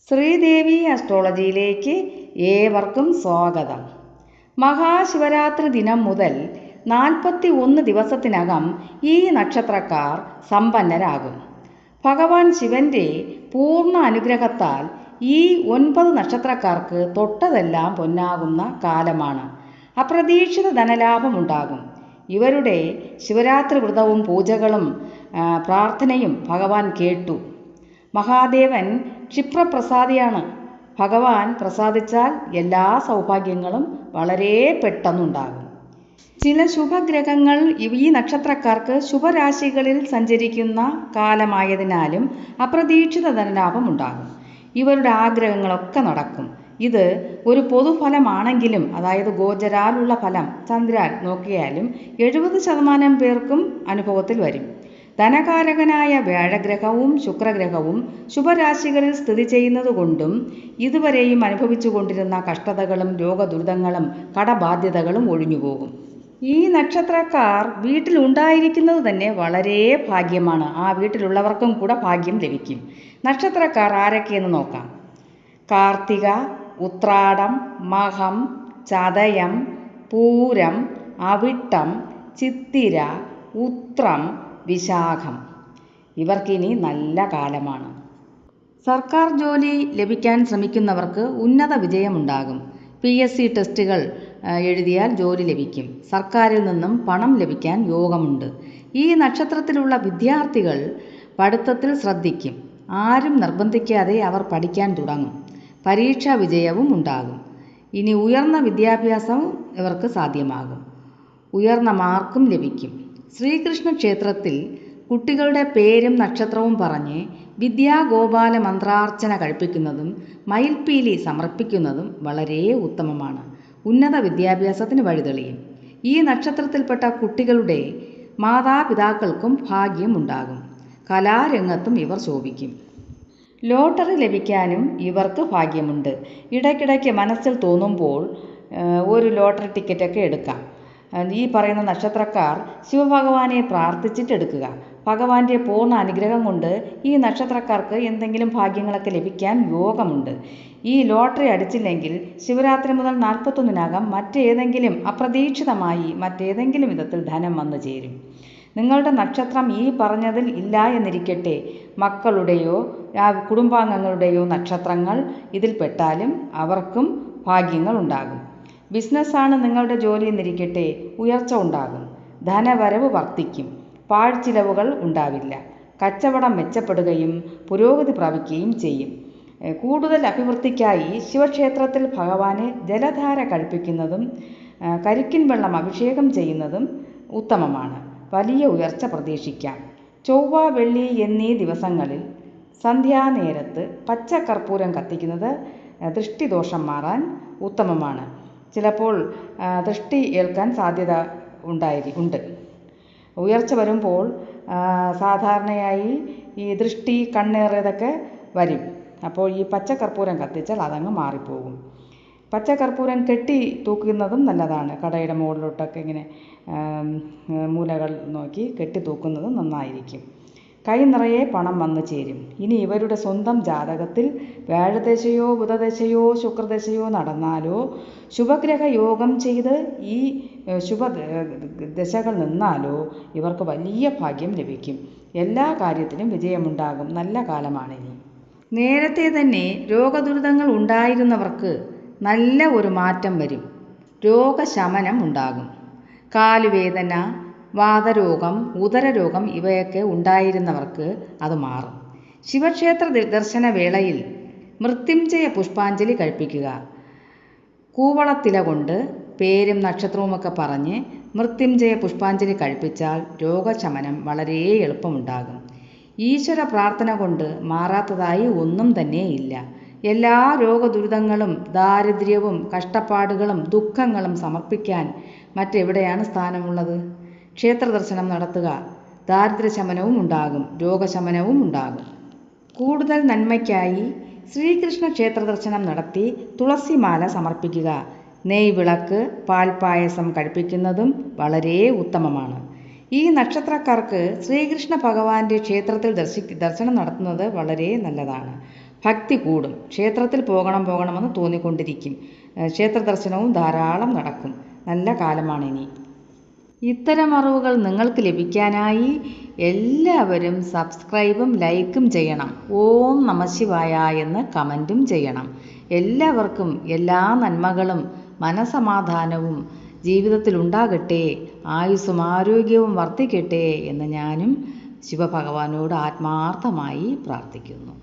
ശ്രീദേവി അസ്ട്രോളജിയിലേക്ക് ഏവർക്കും സ്വാഗതം. മഹാശിവരാത്രി ദിനം മുതൽ 41 ദിവസത്തിനകം ഈ നക്ഷത്രക്കാർ സമ്പന്നരാകും. ഭഗവാൻ ശിവന്റെ പൂർണ്ണ അനുഗ്രഹത്താൽ ഈ 9 നക്ഷത്രക്കാർക്ക് തൊട്ടതെല്ലാം പൊന്നാകുന്ന കാലമാണ്. അപ്രതീക്ഷിത ധനലാഭമുണ്ടാകും. ഇവരുടെ ശിവരാത്രി വ്രതവും പൂജകളും പ്രാർത്ഥനയും ഭഗവാൻ കേട്ടു. മഹാദേവൻ ക്ഷിപ്രപ്രസാദിയാണ്. ഭഗവാൻ പ്രസാദിച്ചാൽ എല്ലാ സൗഭാഗ്യങ്ങളും വളരെ പെട്ടെന്നുണ്ടാകും. ചില ശുഭഗ്രഹങ്ങൾ ഈ നക്ഷത്രക്കാർക്ക് ശുഭരാശികളിൽ സഞ്ചരിക്കുന്ന കാലമായതിനാലും അപ്രതീക്ഷിത ധനലാഭം ഉണ്ടാകും. ഇവരുടെ ആഗ്രഹങ്ങളൊക്കെ നടക്കും. ഇത് ഒരു പൊതുഫലമാണെങ്കിലും, അതായത് ഗോചരാലുള്ള ഫലം ചന്ദ്രാൽ നോക്കിയാലും 70% പേർക്കും അനുഭവത്തിൽ വരും. ധനകാരകനായ വ്യാഴഗ്രഹവും ശുക്രഗ്രഹവും ശുഭരാശികളിൽ സ്ഥിതി ചെയ്യുന്നതുകൊണ്ടും ഇതുവരെയും അനുഭവിച്ചു കൊണ്ടിരുന്ന കഷ്ടതകളും രോഗദുരിതങ്ങളും കടബാധ്യതകളും ഒഴിഞ്ഞുപോകും. ഈ നക്ഷത്രക്കാർ വീട്ടിലുണ്ടായിരിക്കുന്നത് തന്നെ വളരെ ഭാഗ്യമാണ്. ആ വീട്ടിലുള്ളവർക്കും കൂടെ ഭാഗ്യം ലഭിക്കും. നക്ഷത്രക്കാർ ആരൊക്കെയെന്ന് നോക്കാം. കാർത്തിക, ഉത്രാടം, മകം, ചതയം, പൂരം, അവിട്ടം, ചിത്തിര, ഉത്രം, വിശാഖം. ഇവർക്കിനി നല്ല കാലമാണ്. സർക്കാർ ജോലി ലഭിക്കാൻ ശ്രമിക്കുന്നവർക്ക് ഉന്നത വിജയമുണ്ടാകും. PSC ടെസ്റ്റുകൾ എഴുതിയാൽ ജോലി ലഭിക്കും. സർക്കാരിൽ നിന്നും പണം ലഭിക്കാൻ യോഗമുണ്ട്. ഈ നക്ഷത്രത്തിലുള്ള വിദ്യാർത്ഥികൾ പഠിത്തത്തിൽ ശ്രദ്ധിക്കും. ആരും നിർബന്ധിക്കാതെ അവർ പഠിക്കാൻ തുടങ്ങും. പരീക്ഷാ വിജയവും ഉണ്ടാകും. ഇനി ഉയർന്ന വിദ്യാഭ്യാസവും ഇവർക്ക് സാധ്യമാകും. ഉയർന്ന മാർക്കും ലഭിക്കും. ശ്രീകൃഷ്ണ ക്ഷേത്രത്തിൽ കുട്ടികളുടെ പേരും നക്ഷത്രവും പറഞ്ഞ് വിദ്യാഗോപാല മന്ത്രാർച്ചന കഴിപ്പിക്കുന്നതും മയിൽപ്പീലി സമർപ്പിക്കുന്നതും വളരെ ഉത്തമമാണ്. ഉന്നത വിദ്യാഭ്യാസത്തിന് വഴിതെളിയും. ഈ നക്ഷത്രത്തിൽപ്പെട്ട കുട്ടികളുടെ മാതാപിതാക്കൾക്കും ഭാഗ്യമുണ്ടാകും. കലാരംഗത്തും ഇവർ ശോഭിക്കും. ലോട്ടറി ലഭിക്കാനും ഇവർക്ക് ഭാഗ്യമുണ്ട്. ഇടയ്ക്കിടയ്ക്ക് മനസ്സിൽ തോന്നുമ്പോൾ ഒരു ലോട്ടറി ടിക്കറ്റൊക്കെ എടുക്കാം. ഈ പറയുന്ന നക്ഷത്രക്കാർ ശിവഭഗവാനെ പ്രാർത്ഥിച്ചിട്ടെടുക്കുക. ഭഗവാന്റെ പൂർണ്ണ അനുഗ്രഹം കൊണ്ട് ഈ നക്ഷത്രക്കാർക്ക് എന്തെങ്കിലും ഭാഗ്യങ്ങളൊക്കെ ലഭിക്കാൻ യോഗമുണ്ട്. ഈ ലോട്ടറി അടിച്ചില്ലെങ്കിൽ ശിവരാത്രി മുതൽ 41-നകം മറ്റേതെങ്കിലും അപ്രതീക്ഷിതമായി മറ്റേതെങ്കിലും വിധത്തിൽ ധനം വന്നു ചേരും. നിങ്ങളുടെ നക്ഷത്രം ഈ പറഞ്ഞതിൽ ഇല്ല എന്നിരിക്കട്ടെ, മക്കളുടെയോ കുടുംബാംഗങ്ങളുടെയോ നക്ഷത്രങ്ങൾ ഇതിൽപ്പെട്ടാലും അവർക്കും ഭാഗ്യങ്ങൾ ഉണ്ടാകും. ബിസിനസ്സാണ് നിങ്ങളുടെ ജോലി എന്നിരിക്കട്ടെ, ഉയർച്ച ഉണ്ടാകും. ധനവരവ് വർദ്ധിക്കും. പാഴ്ചിലവുകൾ ഉണ്ടാവില്ല. കച്ചവടം മെച്ചപ്പെടുകയും പുരോഗതി പ്രാപിക്കുകയും ചെയ്യും. കൂടുതൽ അഭിവൃദ്ധിക്കായി ശിവക്ഷേത്രത്തിൽ ഭഗവാന് ജലധാര കഴിപ്പിക്കുന്നതും കരിക്കിൻ വെള്ളം അഭിഷേകം ചെയ്യുന്നതും ഉത്തമമാണ്. വലിയ ഉയർച്ച പ്രതീക്ഷിക്കാം. ചൊവ്വ, വെള്ളി എന്നീ ദിവസങ്ങളിൽ സന്ധ്യാനേരത്ത് പച്ചക്കർപ്പൂരം കത്തിക്കുന്നത് ദൃഷ്ടിദോഷം മാറാൻ ഉത്തമമാണ്. ചിലപ്പോൾ ദൃഷ്ടി ഏൽക്കാൻ സാധ്യത ഉണ്ട്. ഉയർച്ച വരുമ്പോൾ സാധാരണയായി ഈ ദൃഷ്ടി, കണ്ണേറിയതൊക്കെ വരും. അപ്പോൾ ഈ പച്ചക്കർപ്പൂരം കത്തിച്ചാൽ അതങ്ങ് മാറിപ്പോകും. പച്ചക്കർപ്പൂരം കെട്ടി തൂക്കുന്നതും നല്ലതാണ്. കടയുടെ മുകളിലോട്ടൊക്കെ ഇങ്ങനെ മൂലകൾ നോക്കി കെട്ടി തൂക്കുന്നതും നന്നായിരിക്കും. കൈ നിറയെ പണം വന്നു ചേരും. ഇനി ഇവരുടെ സ്വന്തം ജാതകത്തിൽ വ്യാഴദശയോ ബുധദശയോ ശുക്രദശയോ നടന്നാലോ ശുഭഗ്രഹ യോഗം ചെയ്ത് ഈ ശുഭദശകൾ നിന്നാലോ ഇവർക്ക് വലിയ ഭാഗ്യം ലഭിക്കും. എല്ലാ കാര്യത്തിലും വിജയമുണ്ടാകും. നല്ല കാലമാണിനി. നേരത്തെ തന്നെ രോഗദുരിതങ്ങൾ ഉണ്ടായിരുന്നവർക്ക് നല്ല ഒരു മാറ്റം വരും. രോഗശമനം ഉണ്ടാകും. കാലുവേദന, വാതരോഗം, ഉദരരോഗം ഇവയൊക്കെ ഉണ്ടായിരുന്നവർക്ക് അത് മാറും. ശിവക്ഷേത്ര ദർശന വേളയിൽ മൃത്യുഞ്ജയ പുഷ്പാഞ്ജലി കഴിപ്പിക്കുക. കൂവളത്തില കൊണ്ട് പേരും നക്ഷത്രവുമൊക്കെ പറഞ്ഞ് മൃത്യുഞ്ജയ പുഷ്പാഞ്ജലി കഴിപ്പിച്ചാൽ രോഗശമനം വളരെ എളുപ്പമുണ്ടാകും. ഈശ്വര പ്രാർത്ഥന കൊണ്ട് മാറാത്തതായി ഒന്നും തന്നെ ഇല്ല. എല്ലാ രോഗദുരിതങ്ങളും ദാരിദ്ര്യവും കഷ്ടപ്പാടുകളും ദുഃഖങ്ങളും സമർപ്പിക്കാൻ മറ്റെവിടെയാണ് സ്ഥാനമുള്ളത്? ക്ഷേത്ര ദർശനം നടത്തുക. ദാരിദ്ര്യശമനവും ഉണ്ടാകും, രോഗശമനവും ഉണ്ടാകും. കൂടുതൽ നന്മയ്ക്കായി ശ്രീകൃഷ്ണ ക്ഷേത്ര ദർശനം നടത്തി തുളസിമാല സമർപ്പിക്കുക. നെയ്വിളക്ക്, പാൽപ്പായസം കഴിപ്പിക്കുന്നതും വളരെ ഉത്തമമാണ്. ഈ നക്ഷത്രക്കാർക്ക് ശ്രീകൃഷ്ണ ഭഗവാന്റെ ക്ഷേത്രത്തിൽ ദർശനം നടത്തുന്നത് വളരെ നല്ലതാണ്. ഭക്തി കൂടും. ക്ഷേത്രത്തിൽ പോകണമെന്ന് തോന്നിക്കൊണ്ടിരിക്കും. ക്ഷേത്ര ദർശനവും ധാരാളം നടക്കും. നല്ല കാലമാണിനി. ഇത്തരം അറിവുകൾ നിങ്ങൾക്ക് ലഭിക്കാനായി എല്ലാവരും സബ്സ്ക്രൈബും ലൈക്കും ചെയ്യണം. ഓം നമഃശിവായ എന്ന് കമൻറ്റും ചെയ്യണം. എല്ലാവർക്കും എല്ലാ നന്മകളും മനസമാധാനവും ജീവിതത്തിലുണ്ടാകട്ടെ, ആയുസ്സും ആരോഗ്യവും വർദ്ധിക്കട്ടെ എന്ന് ഞാനും ശിവഭഗവാനോട് ആത്മാർത്ഥമായി പ്രാർത്ഥിക്കുന്നു.